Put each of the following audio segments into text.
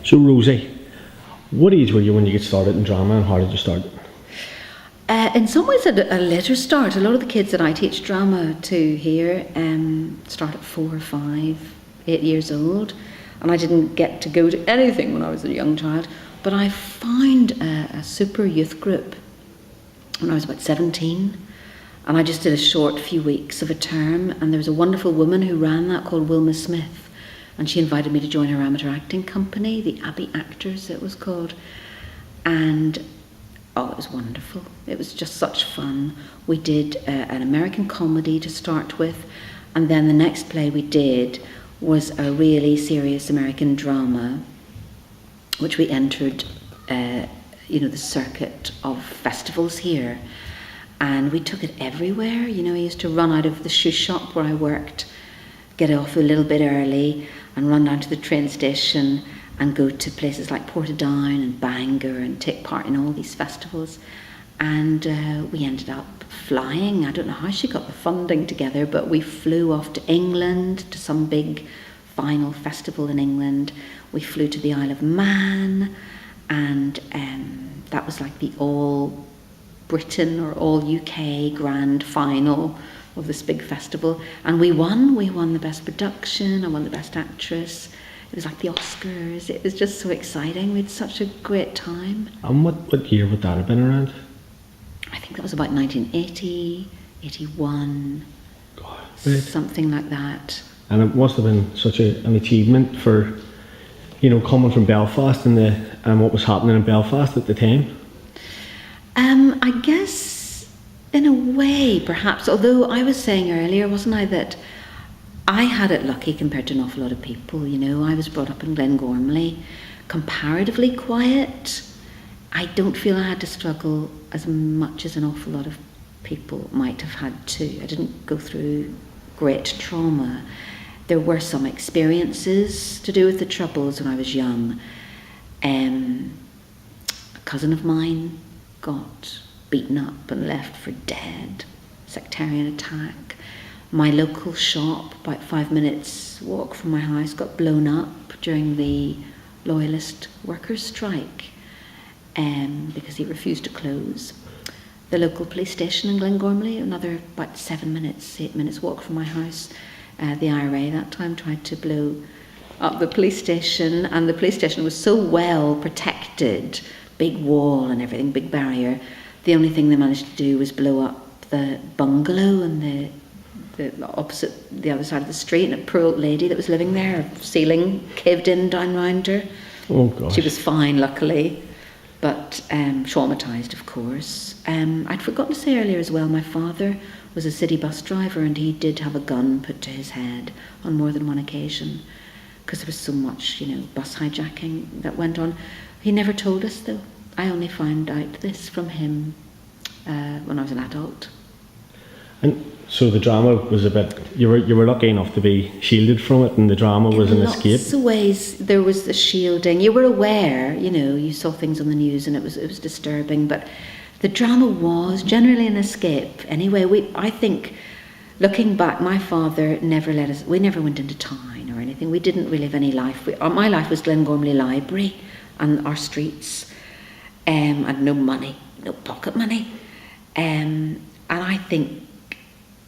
So Rosie, what age were you when you get started in drama, and how did you start? In some ways, a later start. A lot of the kids that I teach drama to here start at 4 or 5, 8 years old, and I didn't get to go to anything when I was a young child. But I found a super youth group when I was about 17, and I just did a short few weeks of a term, and there was a wonderful woman who ran that called Wilma Smith, and she invited me to join her amateur acting company, the Abbey Actors it was called, and it was wonderful. It was just such fun. We did an American comedy to start with, and then the next play we did was a really serious American drama, which we entered, the circuit of festivals here, and we took it everywhere. I used to run out of the shoe shop where I worked, get off a little bit early, and run down to the train station and go to places like Portadown and Bangor and take part in all these festivals. And we ended up flying. I don't know how she got the funding together, but we flew off to England to some big final festival in England. We flew to the Isle of Man, and that was like the all Britain or all UK grand final of this big festival. And we won the best production, I won the best actress. It was like the Oscars. It was just so exciting. We had such a great time. And what year would that have been around? I think that was about 1980, 81, God, right. Something like that. And it must have been such an achievement for, coming from Belfast and what was happening in Belfast at the time. I guess in a way, perhaps, although I was saying earlier, wasn't I, that I had it lucky compared to an awful lot of people. I was brought up in Glengormley, comparatively quiet. I don't feel I had to struggle as much as an awful lot of people might have had to. I didn't go through great trauma. There were some experiences to do with the Troubles when I was young. A cousin of mine got beaten up and left for dead, sectarian attack. My local shop, about 5 minutes walk from my house, got blown up during the Loyalist workers' strike because he refused to close. The local police station in Glengormley, another about 8 minutes walk from my house, the IRA that time tried to blow up the police station, and the police station was so well protected, big wall and everything, big barrier. The only thing they managed to do was blow up the bungalow and the opposite, the other side of the street, and a poor old lady that was living there, a ceiling caved in down round her. Oh gosh. She was fine, luckily, but traumatised, of course. I'd forgotten to say earlier as well, my father was a city bus driver, and he did have a gun put to his head on more than one occasion, because there was so much, bus hijacking that went on. He never told us, though. I only found out this from him when I was an adult. And so the drama was a bit, you were lucky enough to be shielded from it, and the drama was an escape. In lots of ways there was the shielding. You were aware, you saw things on the news and it was disturbing, but the drama was generally an escape. Anyway, I think, looking back, my father never we never went into town or anything. We didn't really have any life. My life was Glengormley Library and our streets, and no money, no pocket money. And I think,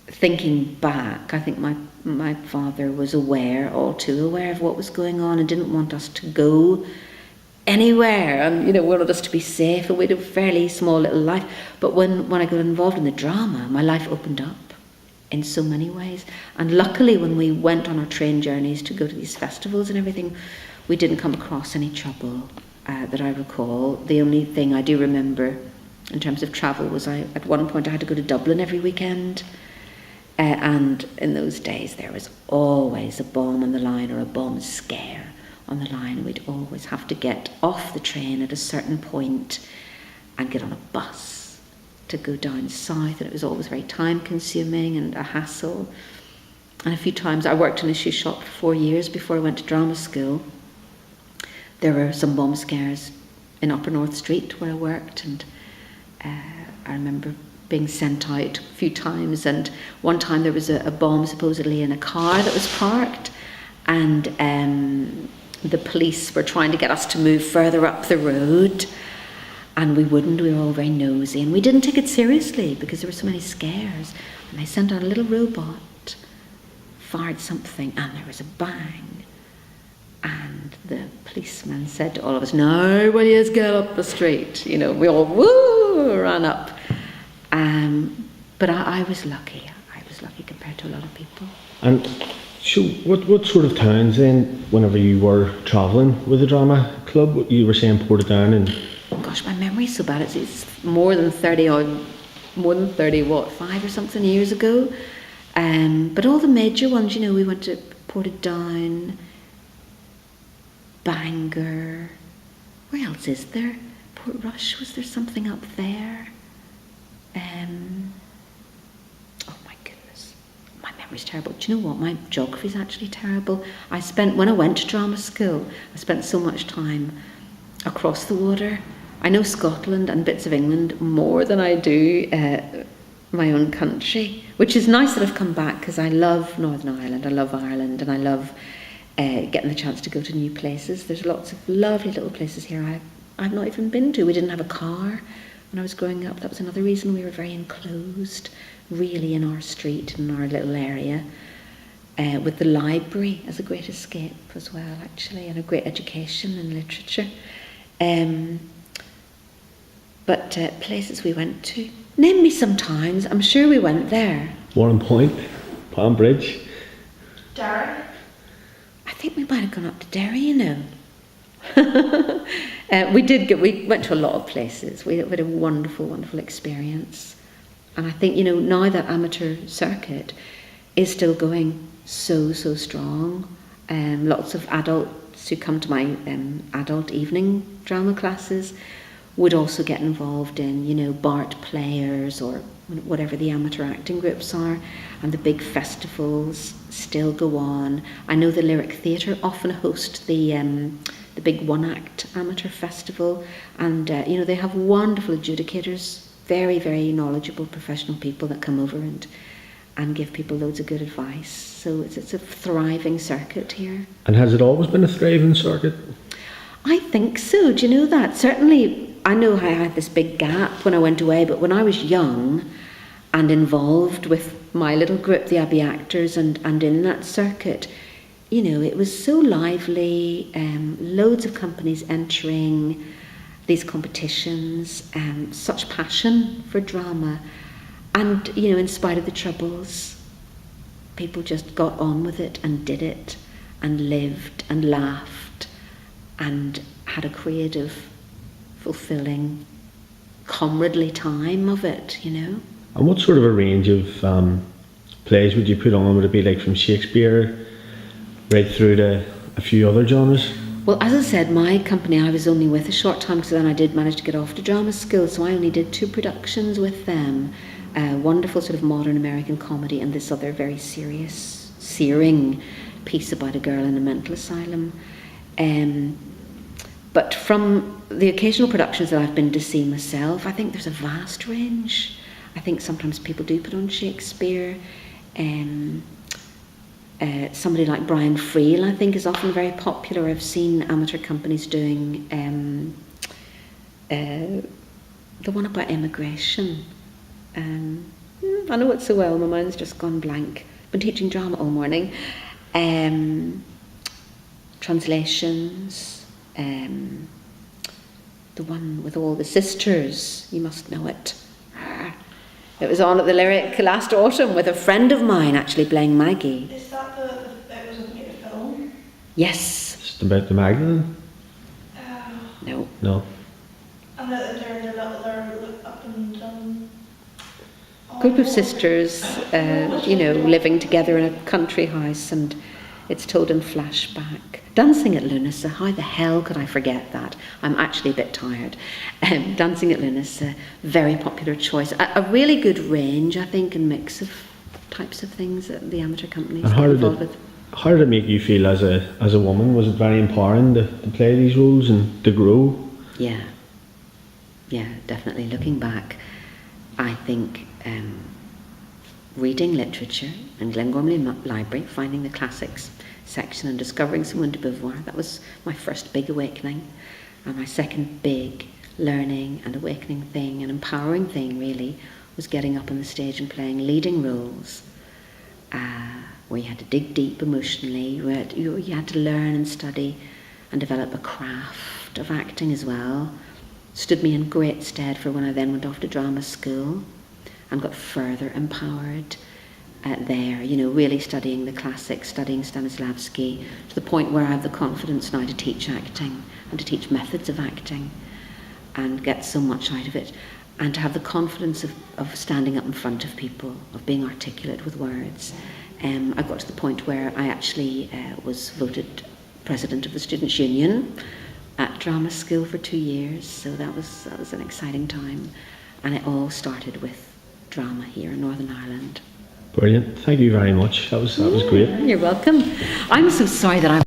thinking back, I think my father was all too aware of what was going on, and didn't want us to go anywhere, and wanted us to be safe, and we had a fairly small little life. But when I got involved in the drama, my life opened up in so many ways. And luckily, when we went on our train journeys to go to these festivals and everything, we didn't come across any trouble that I recall. The only thing I do remember in terms of travel was at one point I had to go to Dublin every weekend. And in those days there was always a bomb on the line, or a bomb scare on the line, and we'd always have to get off the train at a certain point and get on a bus to go down south, and it was always very time consuming and a hassle. And a few times I worked in a shoe shop for 4 years before I went to drama school. There were some bomb scares in Upper North Street where I worked, and I remember being sent out a few times, and one time there was a bomb supposedly in a car that was parked, and the police were trying to get us to move further up the road, and we wouldn't. We were all very nosy, and we didn't take it seriously because there were so many scares. And they sent out a little robot, fired something, and there was a bang. And the policeman said to all of us, "Now will you get up the street?" You know, we all ran up. But I was lucky. I was lucky compared to a lot of people. And so what sort of towns then, whenever you were travelling with the drama club, you were saying Portadown and... Gosh, my memory's so bad. It's more than 5 or something years ago. But all the major ones, you know, we went to Portadown, Bangor. Where else is there? Portrush, was there something up there? Oh my goodness, my memory's terrible. Do you know what? My geography's actually terrible. When I went to drama school, I spent so much time across the water. I know Scotland and bits of England more than I do my own country, which is nice that I've come back because I love Northern Ireland, I love Ireland, and I love getting the chance to go to new places. There's lots of lovely little places here I've not even been to. We didn't have a car when I was growing up. That was another reason we were very enclosed, really, in our street, in our little area, with the library as a great escape as well, actually, and a great education in literature. But places we went to. Name me some towns. I'm sure we went there. Warren Point, Palm Bridge. Derry. I think we might have gone up to Derry, you know. We went to a lot of places. We had a wonderful, wonderful experience. And I think, you know, now that amateur circuit is still going so strong. Lots of adults who come to my adult evening drama classes would also get involved in, you know, Bart players or whatever the amateur acting groups are, and the big festivals still go on. I know the Lyric Theatre often host the big one-act amateur festival, and you know, they have wonderful adjudicators, very, very knowledgeable professional people that come over and give people loads of good advice. So it's a thriving circuit here. And has it always been a thriving circuit? I think so. Do you know that? Certainly, I know I had this big gap when I went away, but when I was young and involved with my little group, the Abbey Actors, and in that circuit, you know, it was so lively, loads of companies entering these competitions, such passion for drama. And, you know, in spite of the troubles, people just got on with it and did it and lived and laughed and had a creative, fulfilling, comradely time of it, you know. And what sort of a range of plays would you put on? Would it be like from Shakespeare right through to a few other genres? Well, as I said, my company, I was only with a short time because then I did manage to get off to drama school, so I only did 2 productions with them. A wonderful sort of modern American comedy and this other very serious, searing piece about a girl in a mental asylum. But from the occasional productions that I've been to see myself, I think there's a vast range. I think sometimes people do put on Shakespeare. Somebody like Brian Friel, I think, is often very popular. I've seen amateur companies doing the one about immigration. I know it so well, my mind's just gone blank. Been teaching drama all morning. Translations. The one with all the sisters, you must know it. It was on at the Lyric last autumn with a friend of mine actually playing Maggie. Is that it was made a film? Yes. It's about the Magdalene? No. No. And they're up and down. Group of sisters, you know, living together in a country house, and it's told in flashback. Dancing at Lunacy, how the hell could I forget that? I'm actually a bit tired. Dancing at Lunacy, very popular choice. A really good range, I think, and mix of types of things that the amateur companies get involved with. How did it make you feel as a woman? Was it very empowering to play these roles and to grow? Yeah, definitely. Looking back, I think reading literature in Glengormley Library, finding the classics, section and discovering Simone de Beauvoir. That was my first big awakening, and my second big learning and awakening thing and empowering thing really was getting up on the stage and playing leading roles, where you had to dig deep emotionally, where you had to learn and study and develop a craft of acting as well. Stood me in great stead for when I then went off to drama school and got further empowered there, really studying the classics, studying Stanislavski, to the point where I have the confidence now to teach acting and to teach methods of acting and get so much out of it, and to have the confidence of standing up in front of people, of being articulate with words. I got to the point where I actually was voted president of the Students' Union at drama school for 2 years, so that was an exciting time, and it all started with drama here in Northern Ireland. Brilliant. Thank you very much. That was great. You're welcome. I'm so sorry that